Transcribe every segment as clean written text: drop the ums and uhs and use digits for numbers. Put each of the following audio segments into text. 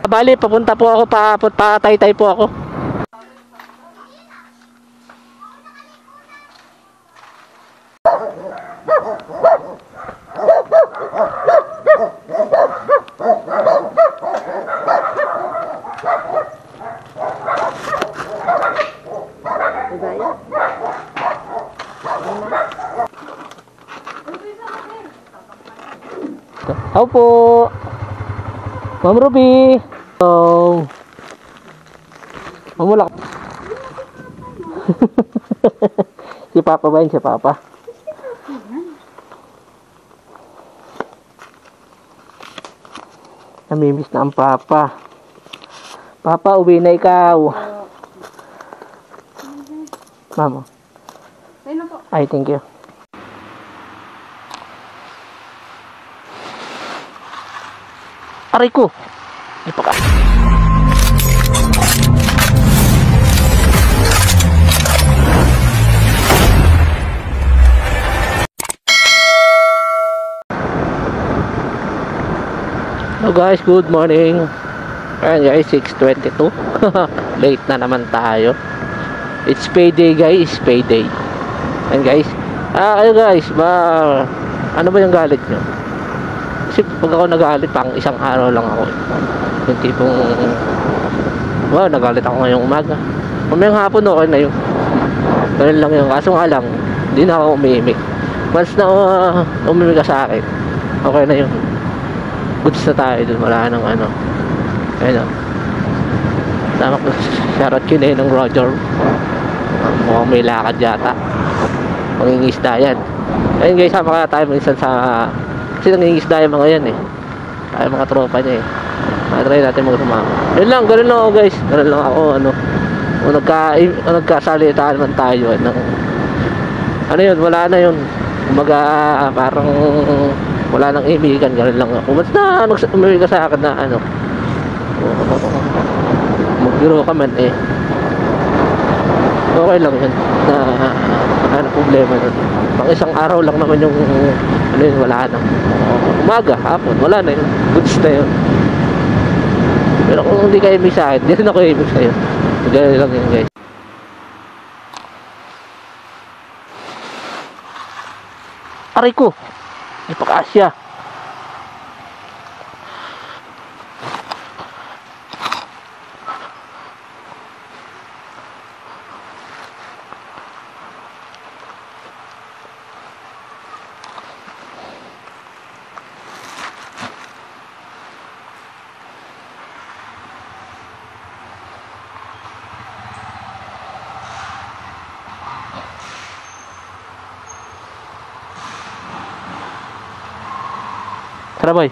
Bali, papunta po ako, pa Taytay po ako. Ako po, Ma'am Ruby. Oh, mamulak. Si Papa ba yun? Si Papa. Namimiss na ang Papa. Papa, uwi na ikaw. Mama. Ay, thank you. Aray ko. Di pa ka. Hello guys, good morning. Ayan guys, 6:22. Late na naman tayo. It's payday guys, payday. Ayan guys. Kayo guys, ano ba yung galit nyo? Kasi pag ako nagalit, pang isang araw lang ako. Yung tipong, wow, nagalit ako ngayong umaga. Mamayang hapon okay na yun. Ganun lang yun. Kaso nga lang, hindi na ako umiimik. Once na umimik ka sa akin, okay na yun. Goods na tayo dun. Wala nang ano. Ayun o. Tama ko, shoutout yun ng Roger. Mukhang may lakad yata. Mangingisda yan. Ayun guys, sama kaya tayo minsan sa... Kasi nangingisda yung mga yan eh. Ay mga tropa niya eh. Try natin magsumama. Yun lang, ganun lang ako guys. Ganun lang ako, ano. Kung nagkasalita naman tayo. Ano yun, wala na yun. Kumaga, parang wala nang imigan, ganun lang ako. Basta umimig ka sa akin na ano. Magbiro ka man eh. Okay lang yun. Na ano problema nun. Pang isang araw lang naman yung ano yun, wala na. Umaga, hapon, wala na yun. Goods na yun. Pero kung hindi kayo ibig sa akin, hindi rin ako ibig sa'yo. Ganyan lang yun guys. Aray ko! Hindi pa kasya. Tara boy.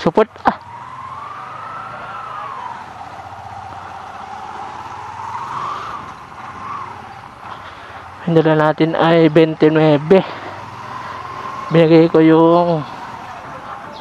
Support ah. Hindala natin ay 29. Binigay ko yung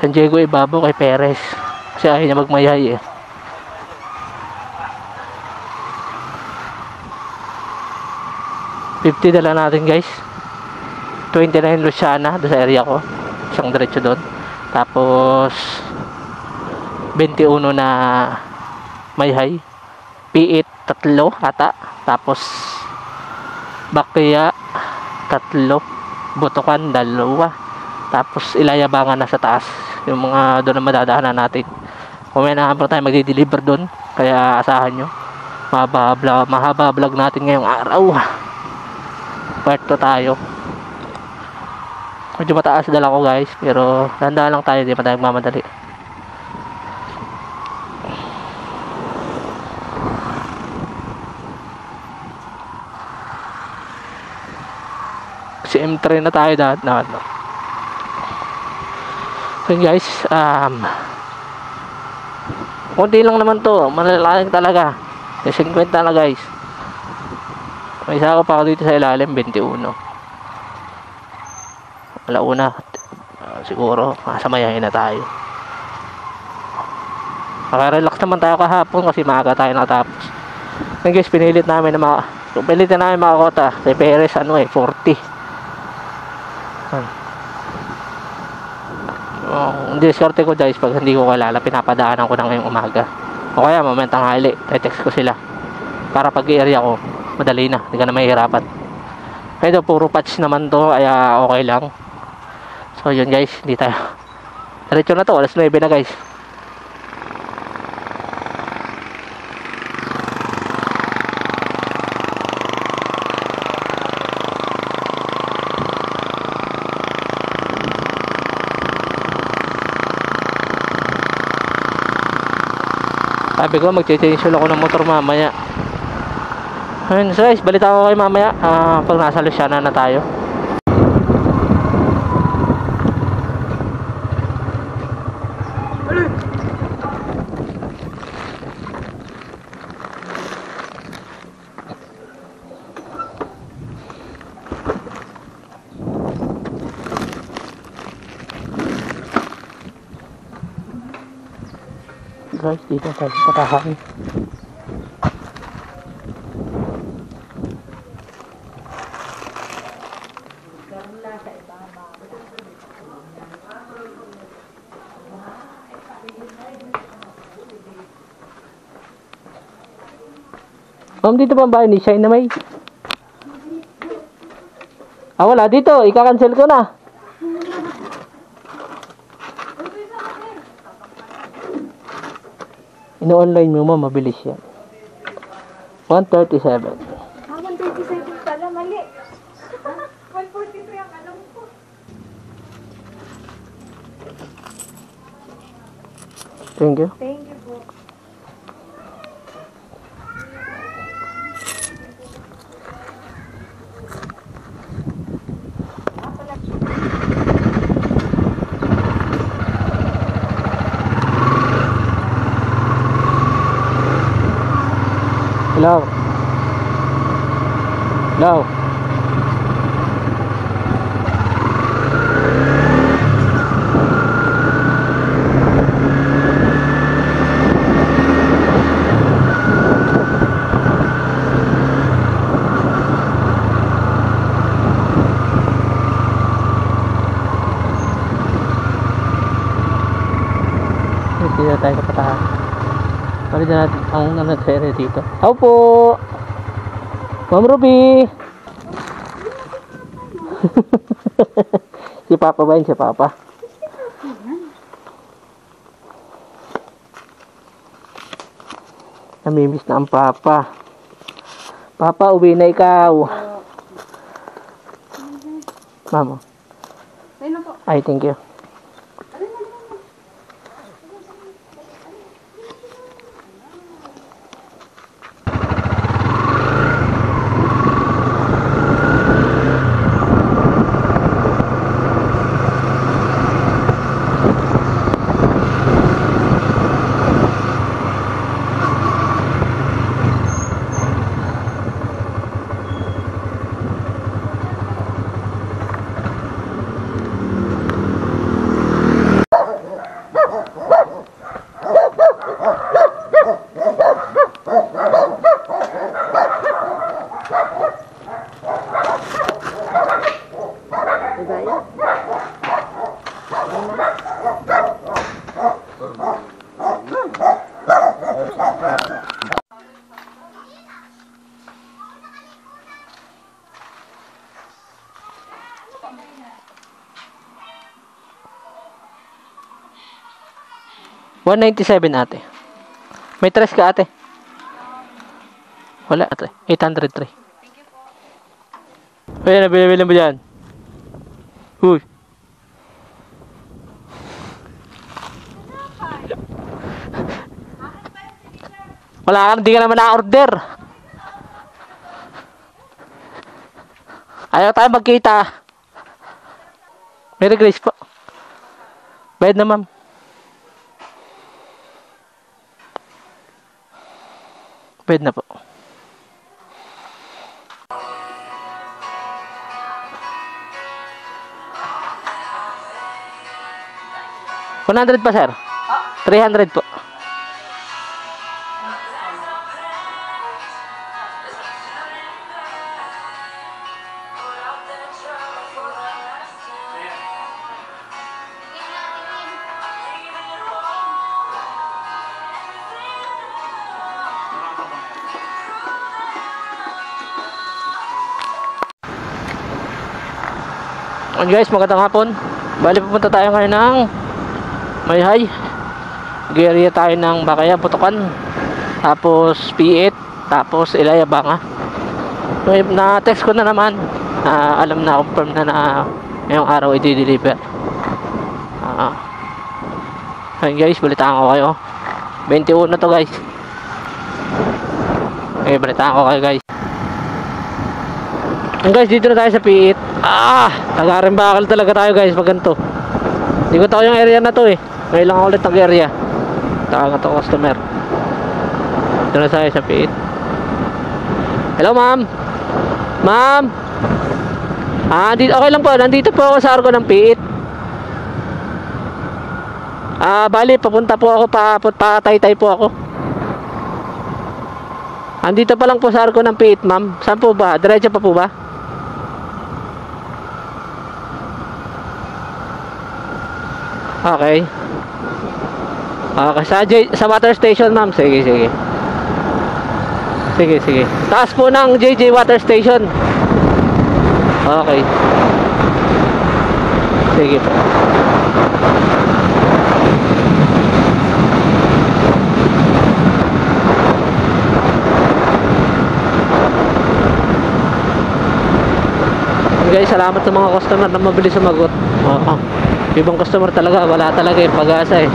San Diego Ibabaw kay Perez. Kasi ayaw niya magmayay eh. $50 dala natin guys. 29 Luciana doon sa area ko, isang diretso doon. Tapos 21 na Mayhay, P8 tatlo ata. Tapos Bakya tatlo, Butukan dalawa. Tapos Ilayabangan na sa taas. Yung mga doon na madadaanan natin. Kung may nahampa tayo magdi-deliver doon, kaya asahan nyo. Mahaba vlog natin ngayong araw. Part 2 tayo. Medyo mataas dala ko guys, pero dahan-dahan lang tayo, di pa tayo magmamadali. Kasi M3 na tayo dahat na ano. So guys, konti lang naman to, malalaking talaga. 50 na guys. May isa ko pa ako dito sa ilalim, 21. Alauna, siguro masamayahin na tayo. Maka-relax naman tayo kahapon kasi maaga tayo natapos. Ngayon guys, pinilit namin na makakota kay Perez 40. Ang diskarte ko guys, pag hindi ko kilala, pinapadaanan ko na ngayong umaga. O kaya mamaya tanghali, text ko sila. Para pag i-area ko, madali na, hindi ka na mahihirapan. Kaya puro patch naman to, kaya okay lang. So yun guys, hindi tayo. Diretso na to, alas 9 na guys. Sabi ko magche-change ako ng motor mamaya. Ayun, so guys, balita ko kayo mamaya pag nasa Luciana na tayo. Guys, dito tayo sa patahan. Ma'am, dito ba ang bahay ni Shine na may? Wala dito, ika-cancel ko na. Ino-online mo, ma'am, mabilis yan. 137. 137 pala, mali. 143 ang alam ko. Thank you. Thank you po. Hello. Hello. Hindi na tayo kapatahan. Balik na natin ang nag-sere dito. Ako po! Ma'am Ruby! Si Papa ba yun? Si Papa? Namimiss na ang Papa. Papa, uwi na ikaw. Mama. Ay, thank you. $197 ate. May tres ka ate? Wala ate. 803. Ayan, nabili mo dyan. Uy. Wala ka, hindi ka naman na-order. Ayaw tayo magkita. Merry Grace po. Bayad na ma'am. Bayad na po. $100 pa sir. 300 po. And guys, magandang hapon. Bali pupunta tayo ngayon ng Mayhay. Area tayo ng Bakaya, Putukan. Tapos P8. Tapos Ilayabanga. Na-text ko na naman. Alam na, confirm na ngayong araw i-deliver. Ayun guys, balitaan ko kayo. 21 na to guys. Okay, balitaan ko kayo guys. Ayun guys, dito na tayo sa P8. Taga-Rimbakal talaga tayo guys pag ganito. Hindi ko tayo yung area na to eh. Ngayon lang ako ulit nag-area. Taka nga to customer. Dito na tayo sa P8. Hello ma'am. Ma'am. Okay lang po. Nandito po ako sa Argo ng P8. Bali, papunta po ako, pa-Taytay po ako. Andito pa lang po sa Argo ng P8 ma'am. Saan po ba? Diretso pa po ba? Okay. Okay, sa water station ma'am. Sige, sige. Sige, sige. Taas po ng JJ water station. Okay. Sige po. Guys, salamat sa mga customer na mabilis sumagot. Ibang customer talaga, wala talaga yung pag-asa eh.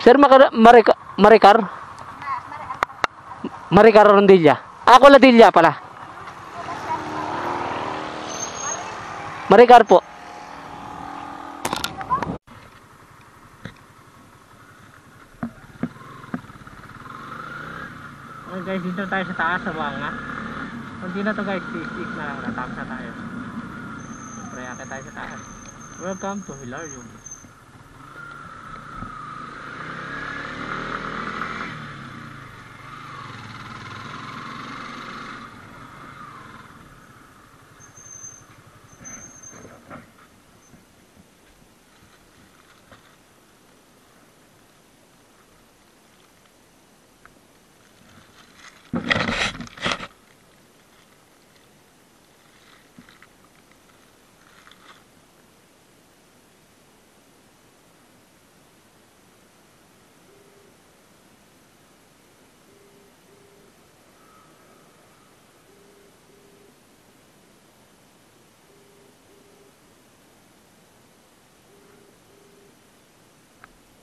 Sir, Maricar Rondilla. Ako Ladilla pala. Maricar po. Okay guys, dito tayo sa taas sa Banga. Hindi na to guys, stick na lang. Natapos na tayo. Siyempre, akit tayo sa taas. Welcome to Hilarium.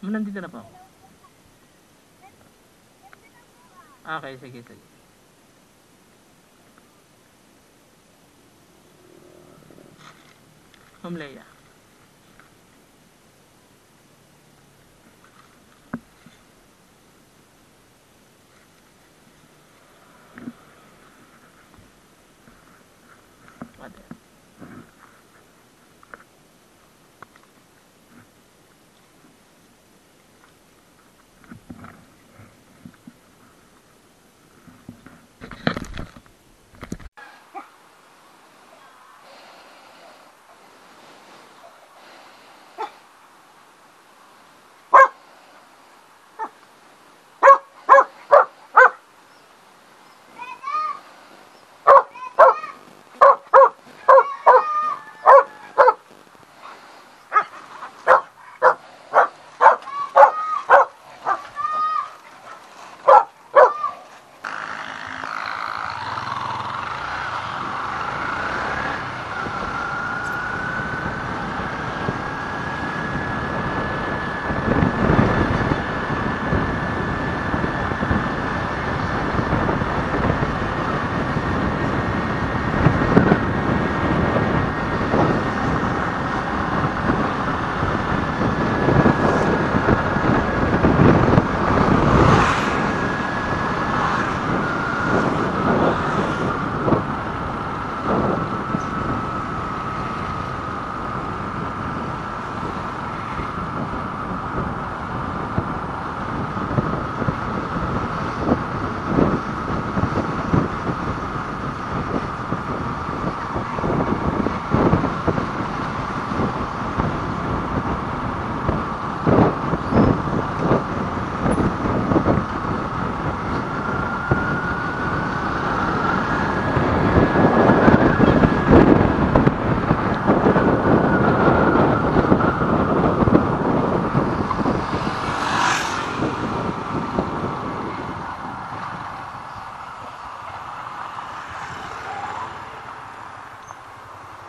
Nandito na po. Okay, sige, sige. Ma'am Leia.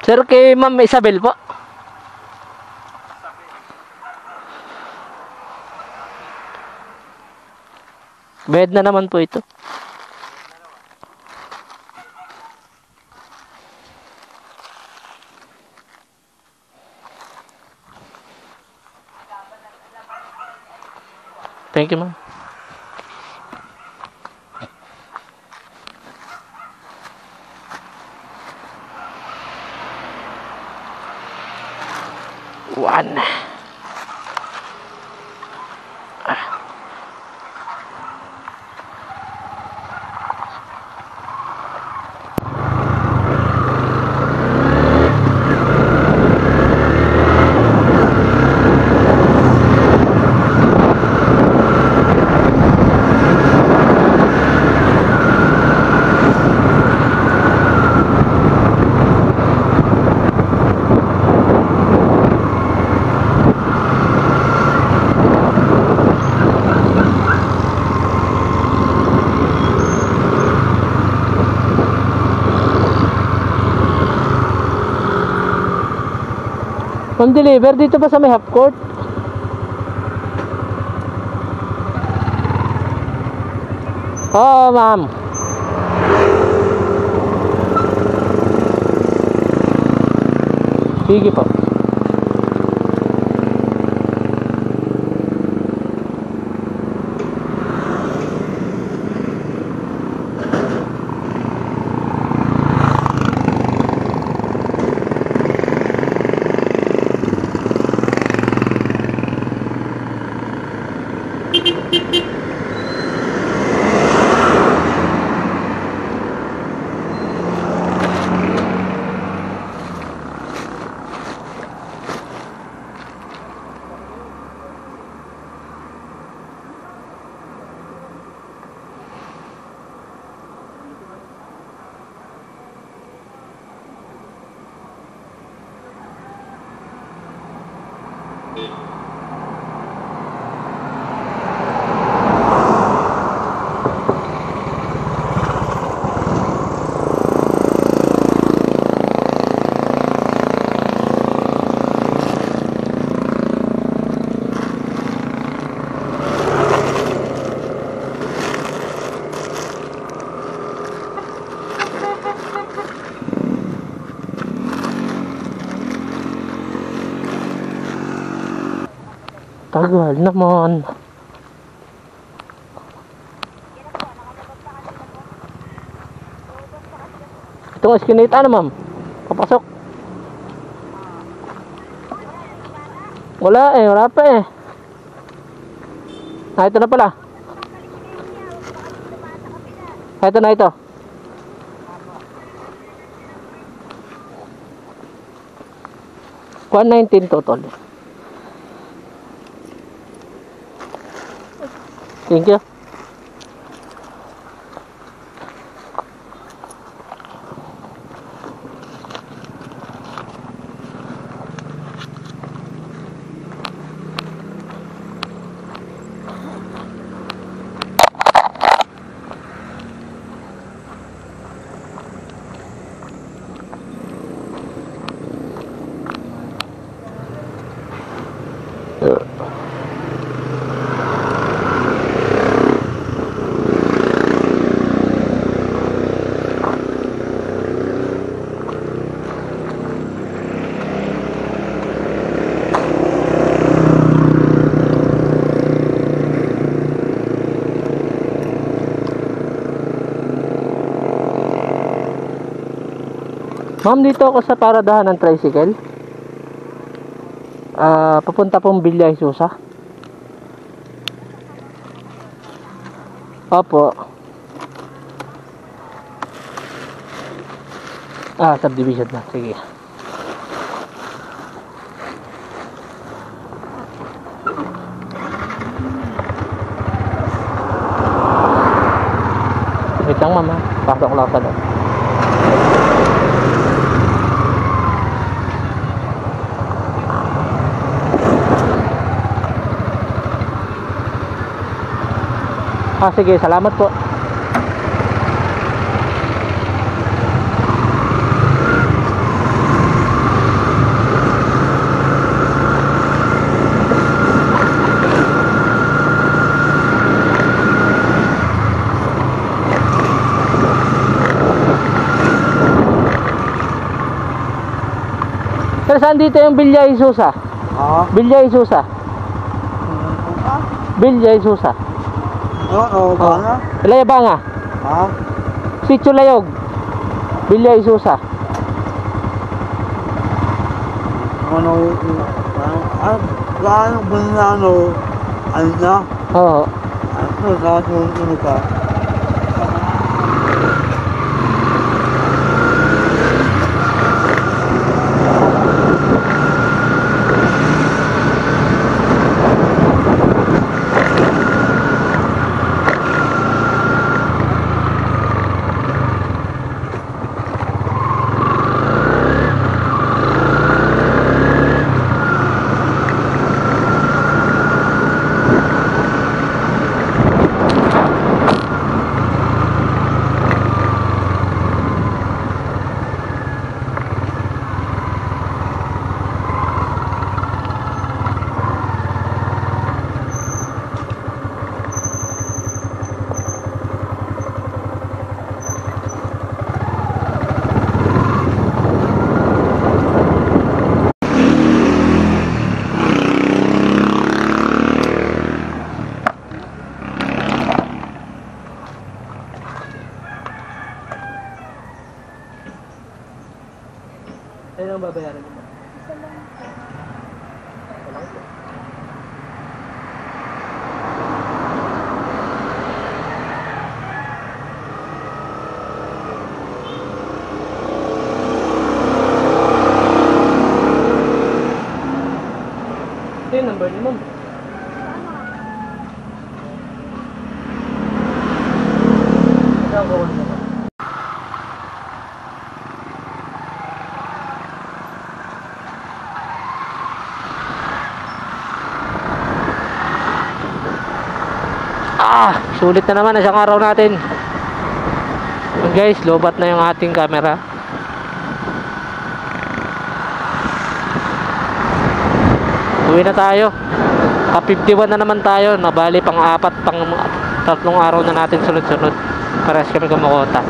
Sir, kay Ma'am Isabel po. Bed na naman po ito. Thank you, ma'am. One. Ma'am, deliver dito ba sa may half court? Oo, ma'am. Sige po. Tagal naman. Itong eskinate ano, ma'am? Papasok. Wala pa eh. Ah, ito na pala. Ah, ito na ito. $119 total. Thank you. Ma'am, dito ako sa paradahan ng tricycle. Papunta pong Villa Isusa. Opo. Subdivision na. Sige. Wait lang, mama. Pasok lang sa loob. Sige, salamat po. Pero saan dito yung Villa Isusa? Ha? Villa Isusa. Villa Isusa. Oo, banga. Layabanga. Ha? Sitio Layog. Villa Isusa. Ano, gaano ba na ano na? Oo. Ano, gaano ka? Ano ang babayaran mo? Ito yung number ni ma'am. Ito ang gawin mo. Sulit na naman isang araw natin. Guys, lobat na yung ating camera. Uwi na tayo. Pa-51 na naman tayo. Nabali pang 4, pang 3 araw na natin sunod-sunod. Parehas kami kumakota.